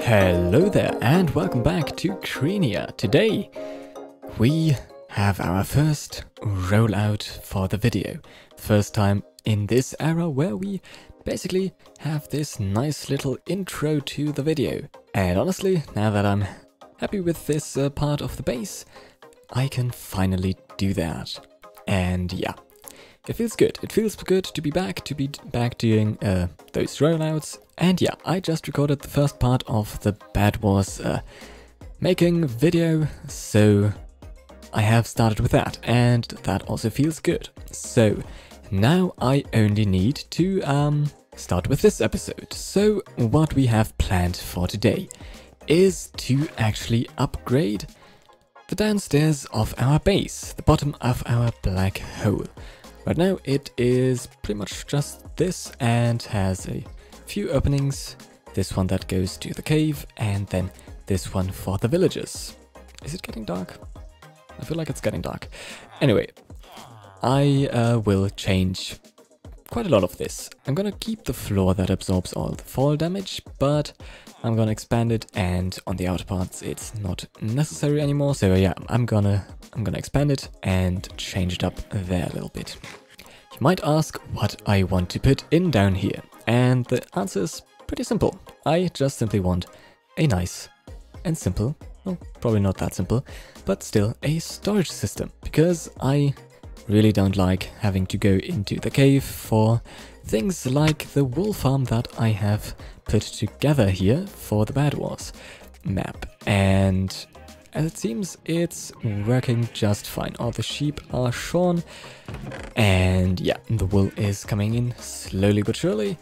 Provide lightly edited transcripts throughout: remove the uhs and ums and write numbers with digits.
Hello there and welcome back to Krenia. Today we have our first rollout for the video. First time in this era where we basically have this nice little intro to the video. And honestly, now that I'm happy with this part of the base, I can finally do that. And yeah, it feels good. It feels good to be back doing those rollouts. And yeah, I just recorded the first part of the Bad Wars making video, so I have started with that, and that also feels good. So now I only need to start with this episode. So what we have planned for today is to actually upgrade the downstairs of our base, the bottom of our black hole. Right now it is pretty much just this and has a few openings. This one that goes to the cave and then this one for the villagers. Is it getting dark? I feel like it's getting dark. Anyway, I will change quite a lot of this. I'm gonna keep the floor that absorbs all the fall damage, but I'm gonna expand it, and on the outer parts it's not necessary anymore. So yeah, I'm gonna expand it and change it up there a little bit. You might ask what I want to put in down here, and the answer is pretty simple. I just simply want a nice and simple, well, probably not that simple, but still a storage system, because I really don't like having to go into the cave for things like the wool farm that I have put together here for the Bad Wars map. And as it seems, it's working just fine. All the sheep are shorn, and yeah, the wool is coming in slowly but surely.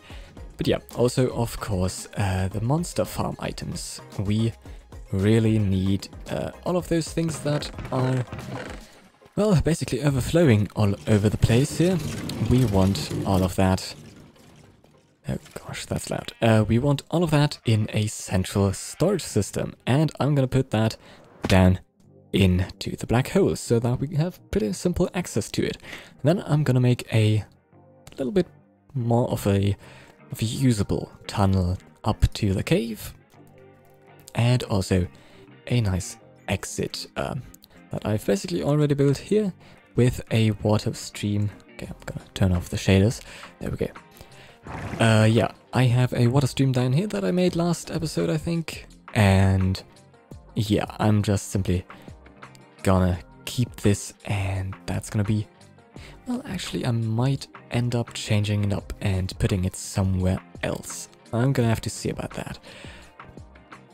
But yeah, also of course the monster farm items. We really need all of those things that are, well, basically overflowing all over the place here. We want all of that. Oh gosh, that's loud. We want all of that in a central storage system, and I'm gonna put that down into the black hole so that we have pretty simple access to it. Then I'm gonna make a little bit more of a usable tunnel up to the cave, and also a nice exit that I've basically already built here with a water stream. Okay, I'm gonna turn off the shaders. There we go. Yeah, I have a water stream down here that I made last episode, I think. And yeah, I'm just simply gonna keep this, and that's gonna be, well, actually I might end up changing it up and putting it somewhere else. I'm gonna have to see about that.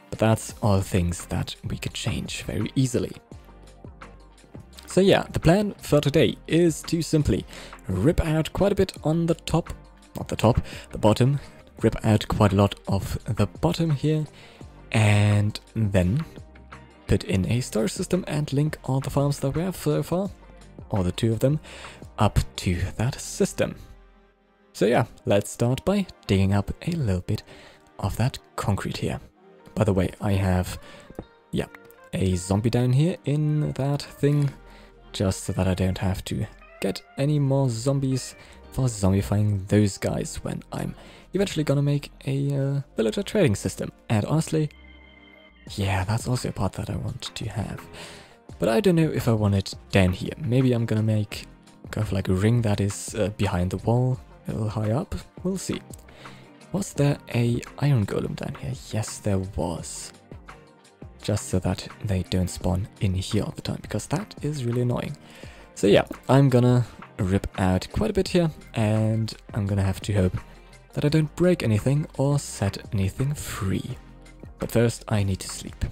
But that's all things that we could change very easily. So yeah, the plan for today is to simply rip out quite a bit on the top, not the top, the bottom, rip out quite a lot of the bottom here, and then put in a storage system and link all the farms that we have so far, or the two of them, up to that system. So yeah, let's start by digging up a little bit of that concrete here. By the way, I have, yeah, a zombie down here in that thing, just so that I don't have to get any more zombies for zombifying those guys when I'm eventually gonna make a villager trading system. And honestly, yeah, that's also a part that I want to have. But I don't know if I want it down here. Maybe I'm gonna make kind of like a ring that is behind the wall, a little high up. We'll see. Was there a iron golem down here? Yes, there was. Just so that they don't spawn in here all the time, because that is really annoying. So yeah, I'm gonna rip out quite a bit here, and I'm gonna have to hope that I don't break anything or set anything free. But first, I need to sleep.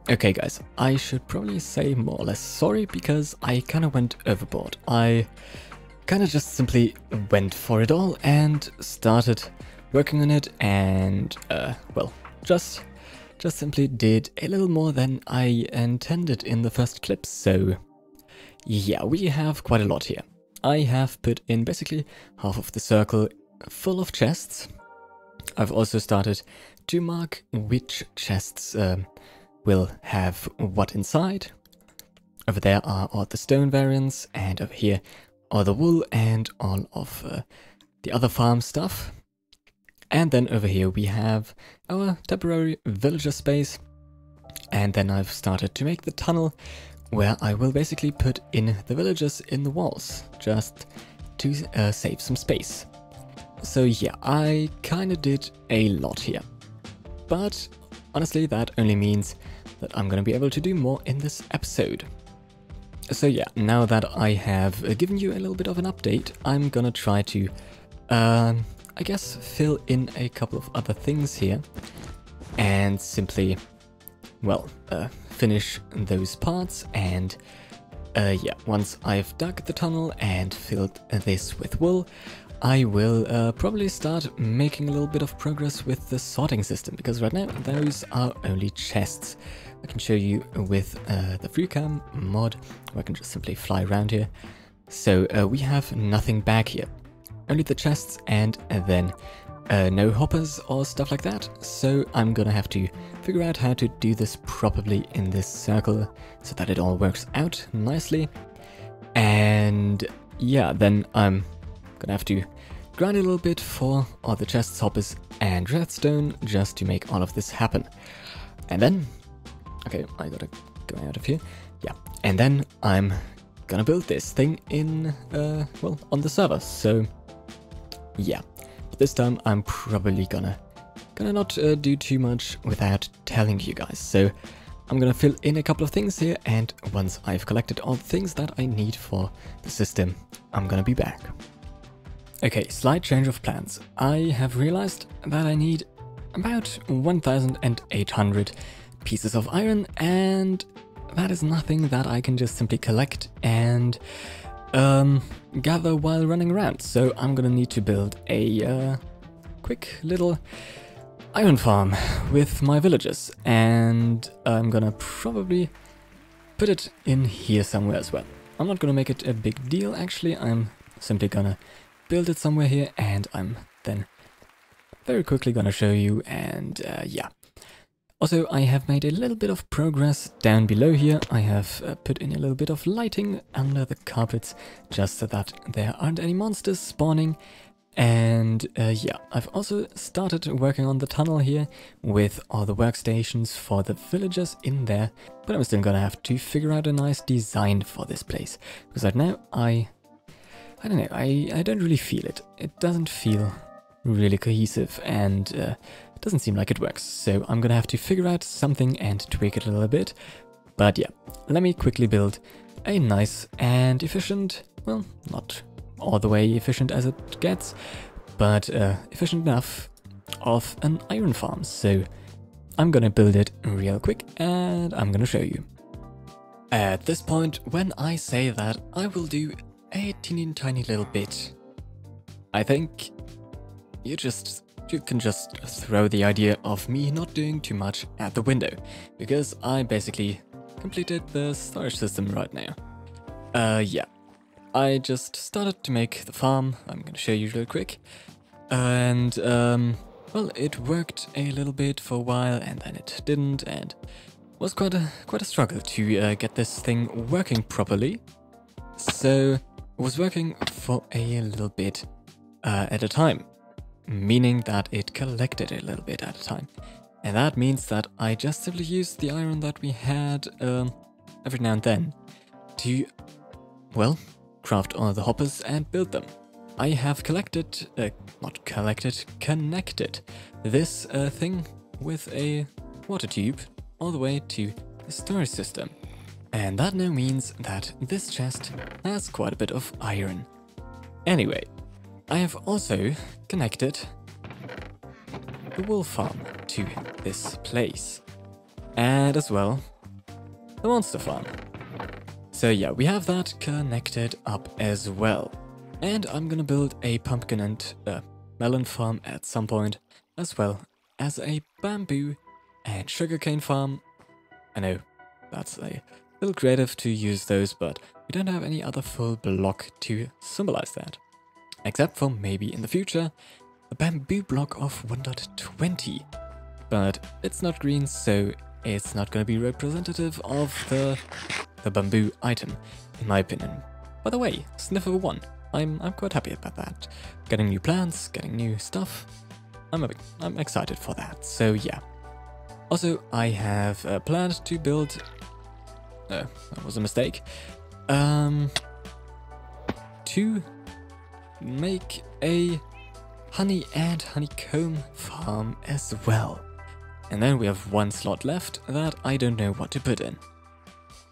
Okay guys, I should probably say more or less sorry, because I kind of went overboard. I kind of just simply went for it all and started working on it, and well, just simply did a little more than I intended in the first clip. So yeah, we have quite a lot here. I have put in basically half of the circle full of chests. I've also started to mark which chests will have what inside. Over there are all the stone variants, and over here are the wool and all of the other farm stuff. And then over here we have our temporary villager space. And then I've started to make the tunnel where I will basically put in the villagers in the walls, just to save some space. So yeah, I kind of did a lot here. But honestly, that only means that I'm going to be able to do more in this episode. So yeah, now that I have given you a little bit of an update, I'm gonna try to, I guess, fill in a couple of other things here. And simply, well, finish those parts. And yeah, once I've dug the tunnel and filled this with wool, I will probably start making a little bit of progress with the sorting system, because right now those are only chests. I can show you with the FreeCam mod, where I can just simply fly around here. So we have nothing back here, only the chests, and then no hoppers or stuff like that. So I'm gonna have to figure out how to do this properly in this circle so that it all works out nicely. And yeah, then I'm gonna have to grind a little bit for all the chests, hoppers, and redstone just to make all of this happen. And then, okay, I gotta go out of here. Yeah, and then I'm gonna build this thing in, well, on the server. So yeah, but this time I'm probably gonna not do too much without telling you guys. So I'm gonna fill in a couple of things here, and once I've collected all the things that I need for the system, I'm gonna be back. Okay, slight change of plans. I have realized that I need about 1,800 pieces of iron, and that is nothing that I can just simply collect and gather while running around. So I'm gonna need to build a quick little iron farm with my villagers, and I'm gonna probably put it in here somewhere as well. I'm not gonna make it a big deal actually, I'm simply gonna build it somewhere here, and I'm then very quickly gonna show you. And yeah, also I have made a little bit of progress down below here. I have put in a little bit of lighting under the carpets just so that there aren't any monsters spawning. And yeah, I've also started working on the tunnel here with all the workstations for the villagers in there, but I'm still gonna have to figure out a nice design for this place, because right now I don't know, I don't really feel it. It doesn't feel really cohesive, and it doesn't seem like it works. So I'm gonna have to figure out something and tweak it a little bit. But yeah, let me quickly build a nice and efficient, well, not all the way efficient as it gets, but efficient enough of an iron farm. So I'm gonna build it real quick, and I'm gonna show you. At this point, when I say that I will do a teeny tiny little bit, I think you can just throw the idea of me not doing too much at the window, because I basically completed the storage system right now. Yeah, I just started to make the farm. I'm gonna show you real quick, and well, it worked a little bit for a while, and then it didn't, and it was quite a struggle to get this thing working properly. So it was working for a little bit at a time, meaning that it collected a little bit at a time. And that means that I just simply used the iron that we had every now and then to, well, craft all the hoppers and build them. I have connected this thing with a water tube all the way to the storage system. And that now means that this chest has quite a bit of iron. Anyway, I have also connected the wool farm to this place, and as well the monster farm. So yeah, we have that connected up as well. And I'm gonna build a pumpkin and melon farm at some point, as well as a bamboo and sugarcane farm. I know, that's a little creative to use those, but we don't have any other full block to symbolize that. Except for maybe in the future, a bamboo block of 1.20. But it's not green, so it's not going to be representative of the bamboo item, in my opinion. By the way, Sniffer 1, I'm quite happy about that. Getting new plants, getting new stuff. I'm excited for that. So yeah. Also, I have planned to build. That was a mistake. To make a honey and honeycomb farm as well. And then we have one slot left that I don't know what to put in.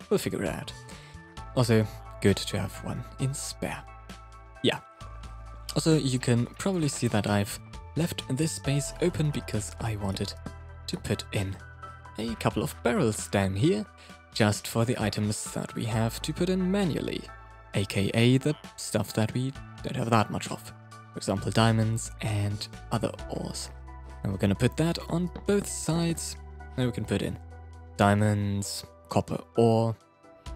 We'll figure it out. Also, good to have one in spare. Yeah. Also, you can probably see that I've left this space open because I wanted to put in a couple of barrels down here, just for the items that we have to put in manually, aka the stuff that we don't have that much of. For example, diamonds and other ores. And we're gonna put that on both sides. Then we can put in diamonds, copper ore,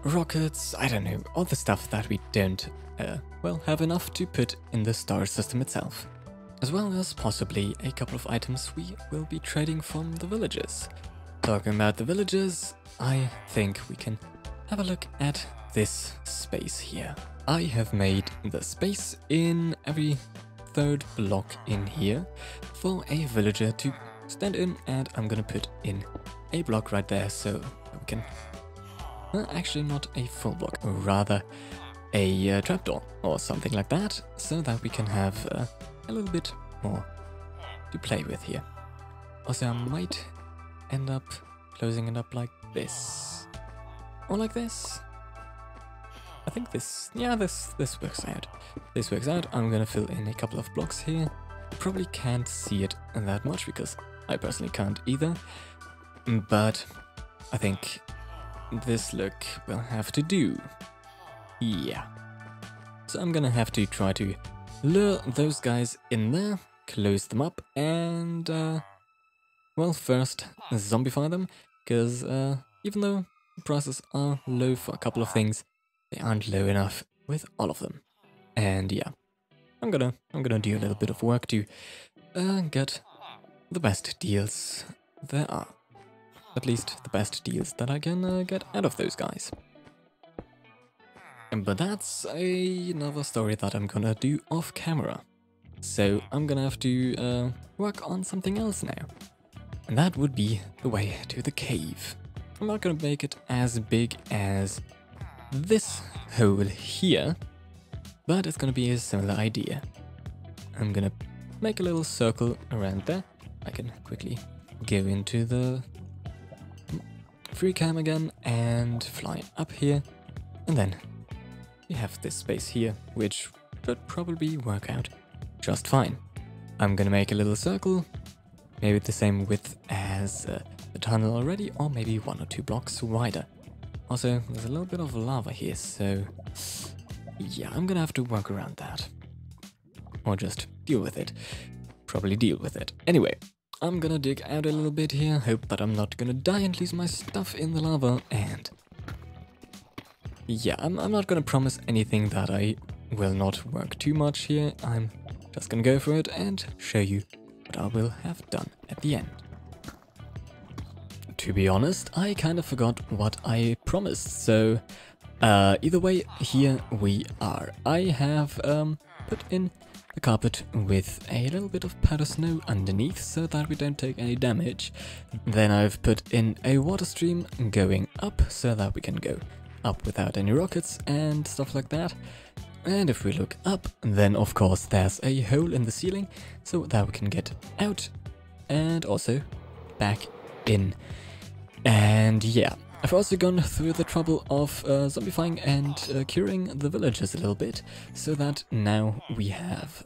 rockets, I don't know, all the stuff that we don't, well, have enough to put in the star system itself. As well as possibly a couple of items we will be trading from the villagers. Talking about the villagers, I think we can have a look at this space here. I have made the space in every third block in here for a villager to stand in, and I'm gonna put in a block right there so we can, well, actually not a full block, rather a trapdoor or something like that, so that we can have a little bit more to play with here. Also, I might end up closing it up like this, or like this. I think this, yeah, this works out. This works out. I'm gonna fill in a couple of blocks here. Probably can't see it that much because I personally can't either, but I think this look will have to do. Yeah. So I'm gonna have to try to lure those guys in there, close them up, and well, first zombify them, because even though the prices are low for a couple of things, they aren't low enough with all of them. And yeah, I'm gonna do a little bit of work to get the best deals there are. At least the best deals that I can get out of those guys. But that's another story that I'm gonna do off camera. So I'm gonna have to work on something else now. And that would be the way to the cave. I'm not gonna make it as big as this hole here, but it's gonna be a similar idea. I'm gonna make a little circle around there. I can quickly go into the free cam again and fly up here, and then we have this space here, which should probably work out just fine. I'm gonna make a little circle, maybe the same width as the tunnel already, or maybe 1 or 2 blocks wider. Also, there's a little bit of lava here, so yeah, I'm gonna have to work around that. Or just deal with it. Probably deal with it. Anyway, I'm gonna dig out a little bit here, hope that I'm not gonna die and lose my stuff in the lava, and yeah, I'm not gonna promise anything that I will not work too much here. I'm just gonna go for it and show you what I will have done at the end. To be honest, I kind of forgot what I promised, so either way, here we are. I have put in the carpet with a little bit of powder snow underneath so that we don't take any damage. Then I've put in a water stream going up so that we can go up without any rockets and stuff like that. And if we look up, then of course there's a hole in the ceiling so that we can get out and also back in. And yeah, I've also gone through the trouble of zombifying and curing the villagers a little bit, so that now we have,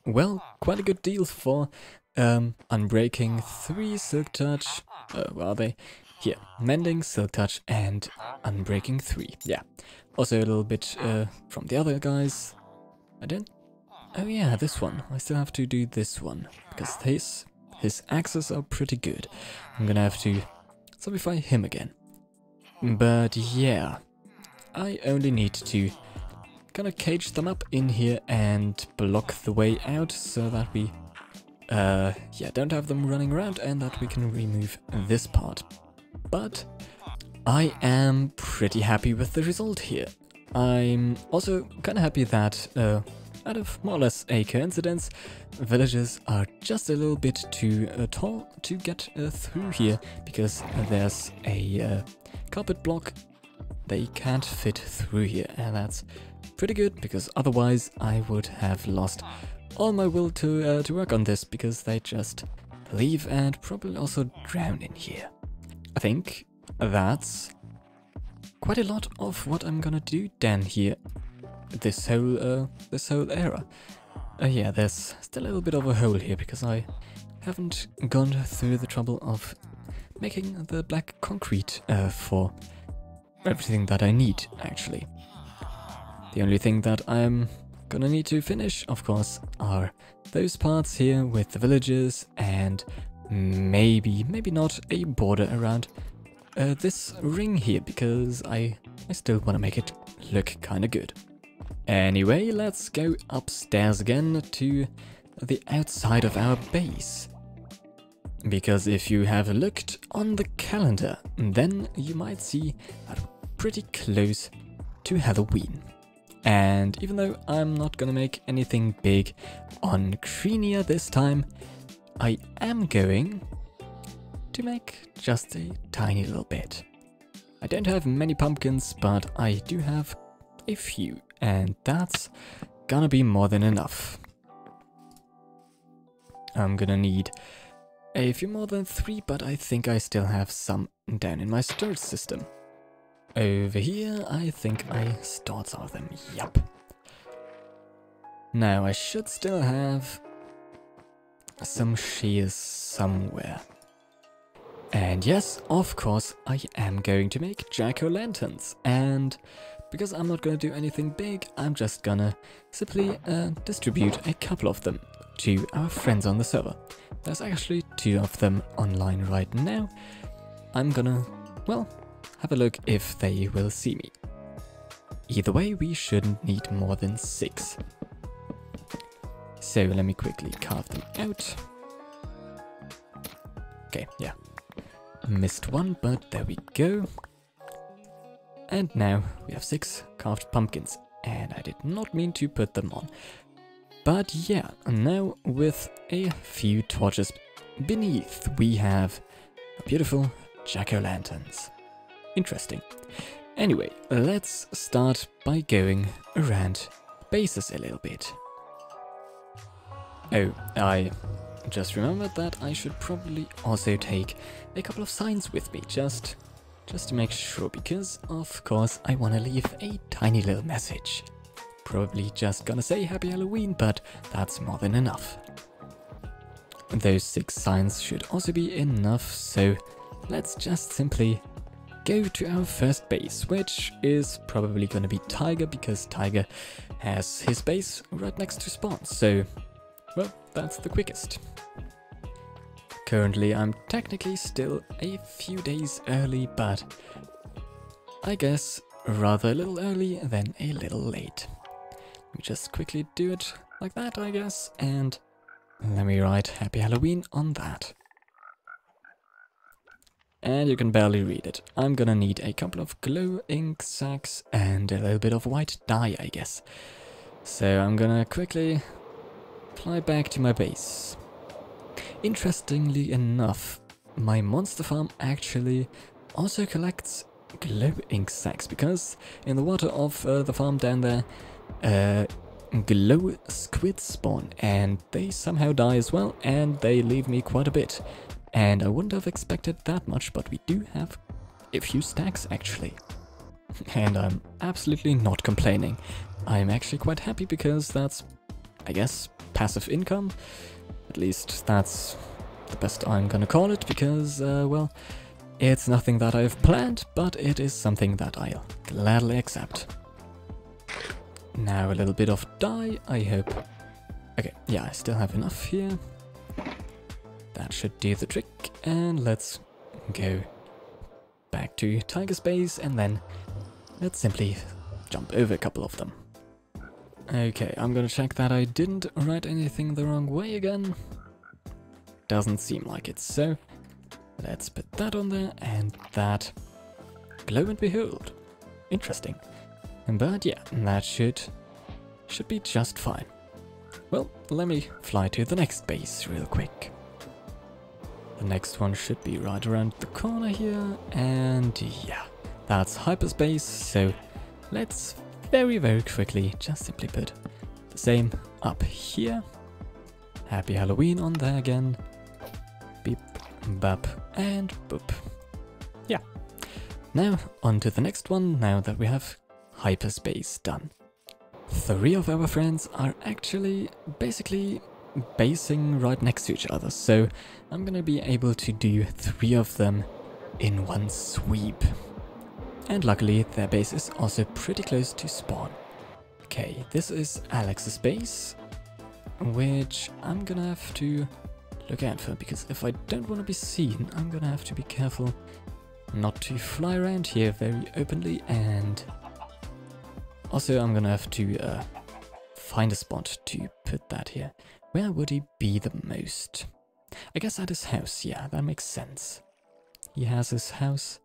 well, quite a good deal for unbreaking 3 silk touch, where are they? Here, mending, silk touch, and unbreaking 3, yeah. Also a little bit from the other guys. Oh yeah, this one. I still have to do this one, because his axes are pretty good. I'm gonna have to zombify him again. But yeah, I only need to kind of cage them up in here and block the way out so that we yeah, don't have them running around and that we can remove this part. But I am pretty happy with the result here. I'm also kind of happy that out of more or less a coincidence, villagers are just a little bit too tall to get through here, because there's a carpet block. They can't fit through here, and that's pretty good, because otherwise I would have lost all my will to work on this, because they just leave and probably also drown in here. I think that's quite a lot of what I'm gonna do down here this whole era. Yeah, there's still a little bit of a hole here because I haven't gone through the trouble of making the black concrete for everything that I need, actually. The only thing that I'm gonna need to finish, of course, are those parts here with the villages, and maybe not a border around this ring here, because I still want to make it look kind of good. Anyway, let's go upstairs again to the outside of our base. Because if you have looked on the calendar, then you might see that we're pretty close to Halloween. And even though I'm not gonna make anything big on Krenia this time, I am going to make just a tiny little bit. I don't have many pumpkins, but I do have a few, and that's gonna be more than enough. I'm gonna need a few more than 3, but I think I still have some down in my storage system. Over here, I think I stored some of them, yup. Now, I should still have some shears somewhere. And yes, of course, I am going to make jack-o'-lanterns, and because I'm not going to do anything big, I'm just gonna simply distribute a couple of them to our friends on the server. There's actually 2 of them online right now. I'm gonna, well, have a look if they will see me. Either way, we shouldn't need more than 6. So let me quickly carve them out. Okay, yeah. Missed one, but there we go. And now we have 6 carved pumpkins, and I did not mean to put them on. But yeah, now with a few torches beneath, we have beautiful jack-o'-lanterns. Interesting. Anyway, let's start by going around bases a little bit. Oh, I just remembered that I should probably also take a couple of signs with me, just to make sure, because of course I want to leave a tiny little message. Probably just gonna say Happy Halloween, but that's more than enough. Those 6 signs should also be enough, so let's just simply go to our first base, which is probably gonna be Tiger, because Tiger has his base right next to spawn, so, well, that's the quickest. Currently I'm technically still a few days early, but I guess rather a little early than a little late. Let me just quickly do it like that, I guess, and let me write Happy Halloween on that. And you can barely read it. I'm gonna need a couple of glow ink sacks and a little bit of white dye, I guess. So I'm gonna quickly fly back to my base. Interestingly enough, my monster farm actually also collects glow ink sacks, because in the water of the farm down there, glow squids spawn, and they somehow die as well, and they leave me quite a bit. And I wouldn't have expected that much, but we do have a few stacks actually. And I'm absolutely not complaining. I'm actually quite happy, because that's, I guess, passive income. At least that's the best I'm gonna call it, because, well, it's nothing that I've planned, but it is something that I'll gladly accept. Now a little bit of dye, I hope. Okay, yeah, I still have enough here. That should do the trick, and let's go back to Tiger's base, and then let's simply jump over a couple of them. Okay, I'm gonna check that I didn't write anything the wrong way again. Doesn't seem like it, so let's put that on there, and that. Lo and behold. Interesting. But yeah, that should should be just fine. Well, let me fly to the next base real quick. The next one should be right around the corner here, and yeah, that's hyperspace, so let's very quickly just simply put the same up here. Happy Halloween on there again. Beep, bap, and boop. Yeah. Now on to the next one, now that we have hyperspace done. 3 of our friends are actually basically basing right next to each other, so I'm gonna be able to do 3 of them in one sweep. And luckily their base is also pretty close to spawn. Okay, this is Alex's base, which I'm gonna have to look out for, because if I don't want to be seen, I'm gonna have to be careful not to fly around here very openly, and also I'm gonna have to find a spot to put that here. Where would he be the most? I guess at his house, yeah, that makes sense. He has his house.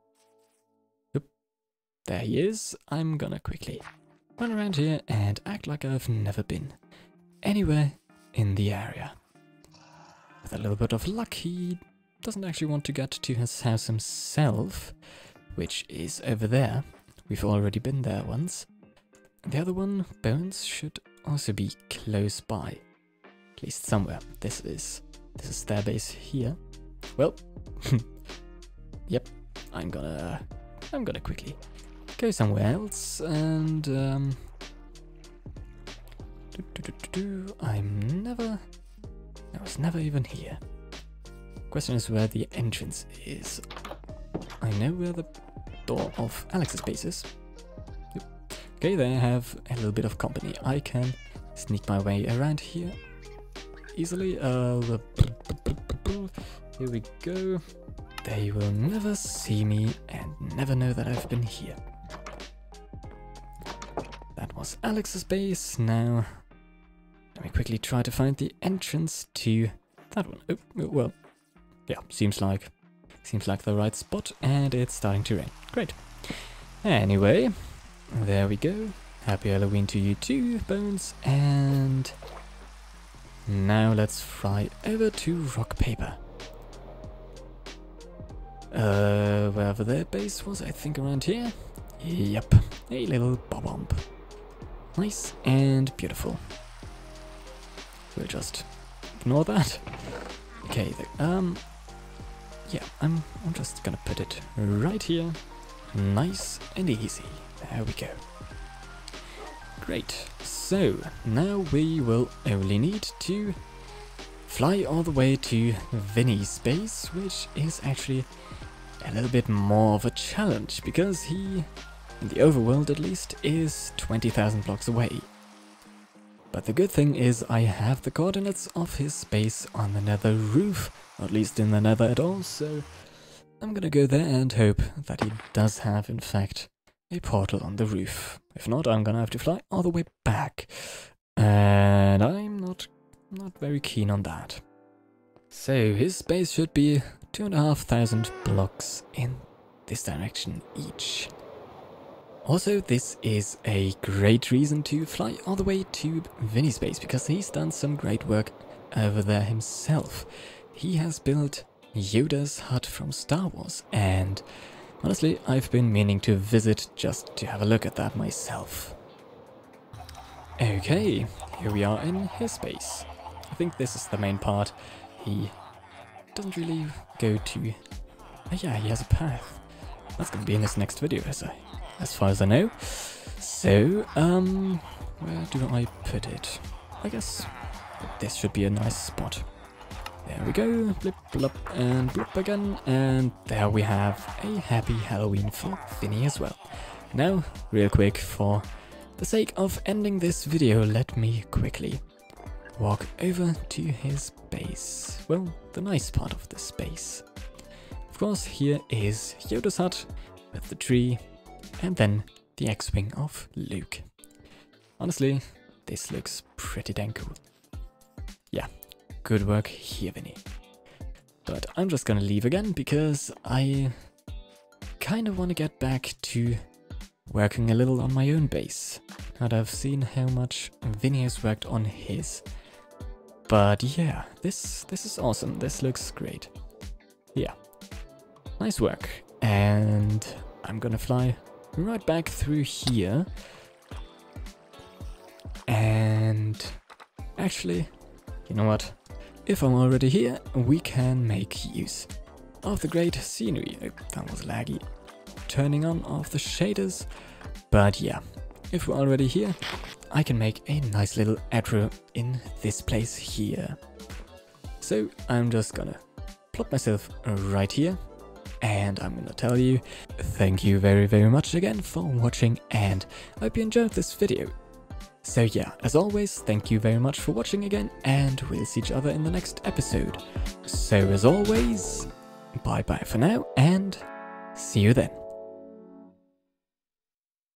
Oop, there he is. I'm gonna quickly run around here and act like I've never been anywhere in the area. With a little bit of luck, he doesn't actually want to get to his house himself, which is over there. We've already been there once. The other one, Bones, should also be close by. At least somewhere. This is their base here. Well, yep, I'm gonna quickly go somewhere else, and I was never even here. Question is where the entrance is. I know where the door of Alex's base is. Yep. Okay, they have a little bit of company. I can sneak my way around here easily. Here we go. They will never see me and never know that I've been here. That was Alex's base. Now let me quickly try to find the entrance to that one. Oh, well, yeah, seems like the right spot, and it's starting to rain. Great. Anyway, there we go. Happy Halloween to you too, Bones. And now let's fly over to Rock Paper. Wherever their base was, I think around here. Yep, a little bob-omb. Nice and beautiful. We'll just ignore that. Okay, yeah, I'm just gonna put it right here. Nice and easy. There we go. Great. So now we will only need to fly all the way to Vinny's base, which is actually a little bit more of a challenge, because he, in the overworld at least, is 20,000 blocks away. But the good thing is I have the coordinates of his base on the nether roof, or at least in the nether at all, so I'm gonna go there and hope that he does have, in fact, a portal on the roof. If not, I'm gonna have to fly all the way back, and I'm not very keen on that. So his base should be 2,500 blocks in this direction each. Also, this is a great reason to fly all the way to Vinny's base, because he's done some great work over there himself. He has built Yoda's hut from Star Wars, and honestly, I've been meaning to visit just to have a look at that myself. Okay, here we are in his base. I think this is the main part. He doesn't really go to... Oh yeah, he has a path. That's gonna be in his next video, as far as I know. So, where do I put it? I guess this should be a nice spot. There we go, blip, blop, and blip again, and there we have a happy Halloween for Vinny as well. Now, real quick, for the sake of ending this video, let me quickly walk over to his base. Well, the nice part of this base. Of course, here is Yoda's hut with the tree, and then the X-Wing of Luke. Honestly, this looks pretty dang cool. Yeah, good work here, Vinny. But I'm just gonna leave again, because I kind of want to get back to working a little on my own base. And I've seen how much Vinny's worked on his. But yeah, this is awesome. This looks great. Yeah, nice work. And I'm gonna fly right back through here. And actually, you know what? If I'm already here, we can make use of the great scenery. Oh, that was laggy. Turning on of the shaders. But yeah, if we're already here, I can make a nice little outro in this place here. So I'm just gonna plop myself right here. And I'm gonna tell you, thank you very, very much again for watching, and I hope you enjoyed this video. So yeah, as always, thank you very much for watching again, and we'll see each other in the next episode. So as always, bye bye for now, and see you then.